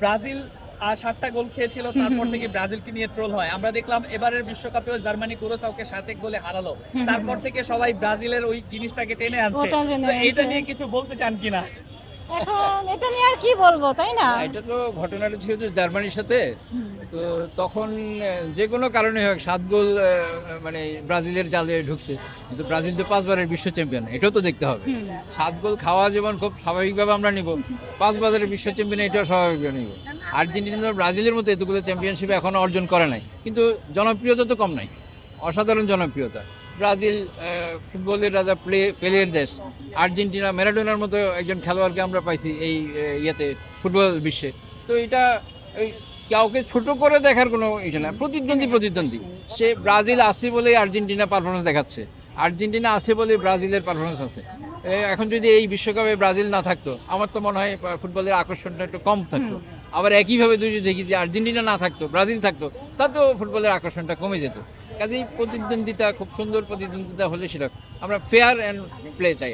Brazil 7টা গোল খেয়েছিল, তারপর থেকে ব্রাজিলকে নিয়ে ট্রোল হয়। আমরা দেখলাম এবারের বিশ্বকাপেও জার্মানি কুরাসাওকে 7-1 গোলে হারালো। তারপর থেকে সবাই ব্রাজিলের ওই জিনিসটাকে টেনে আনছে। ওটা টেনে তো এটা আনছে। নিয়ে কিছু বলতে চান কিনা? এখন এটা নিয়ে আর কি বলবো, তাই না? এটা তো ঘটনাটা ছিল যে জার্মানির সাথে, তো তখন যে কোনো কারণে হোক 7 গোল মানে ব্রাজিলের জালে ঢুকছে, কিন্তু ব্রাজিল তো 5বারের বিশ্ব চ্যাম্পিয়ন, এটাও তো দেখতে হবে। 7 গোল খাওয়া যেমন খুব স্বাভাবিকভাবে আমরা নিব, 5বারের বিশ্ব চ্যাম্পিয়ন এটাও স্বাভাবিকভাবে নিব। আর্জেন্টিনা ব্রাজিলের মতো এতগুলো চ্যাম্পিয়নশিপ এখনো অর্জন করে নাই, কিন্তু জনপ্রিয়তা তো কম নাই, অসাধারণ জনপ্রিয়তা। ব্রাজিল ফুটবলের রাজা, পেলের দেশ। আর্জেন্টিনা ম্যারাডোনার মতো একজন খেলোয়াড়কে আমরা পাইছি এই ইয়েতে, ফুটবল বিশ্বে। তো এটা এই কাউকে ছোট করে দেখার কোনো এটা না, প্রতিদ্বন্দ্বী। সে ব্রাজিল আছে বলে আর্জেন্টিনা পারফরমেন্স দেখাচ্ছে, আর্জেন্টিনা আছে বলে ব্রাজিলের পারফরমেন্স আছে। এখন যদি এই বিশ্বকাপে ব্রাজিল না থাকতো, আমার তো মনে হয় ফুটবলের আকর্ষণটা একটু কম থাকতো। আবার একইভাবে যদি দেখি যে আর্জেন্টিনা না থাকতো, ব্রাজিল থাকতো, তাতেও ফুটবলের আকর্ষণটা কমে যেত। কাজেই প্রতিদ্বন্দ্বিতা, খুব সুন্দর প্রতিদ্বন্দ্বিতা হলে সেটা আমরা ফেয়ার অ্যান্ড প্লে চাই।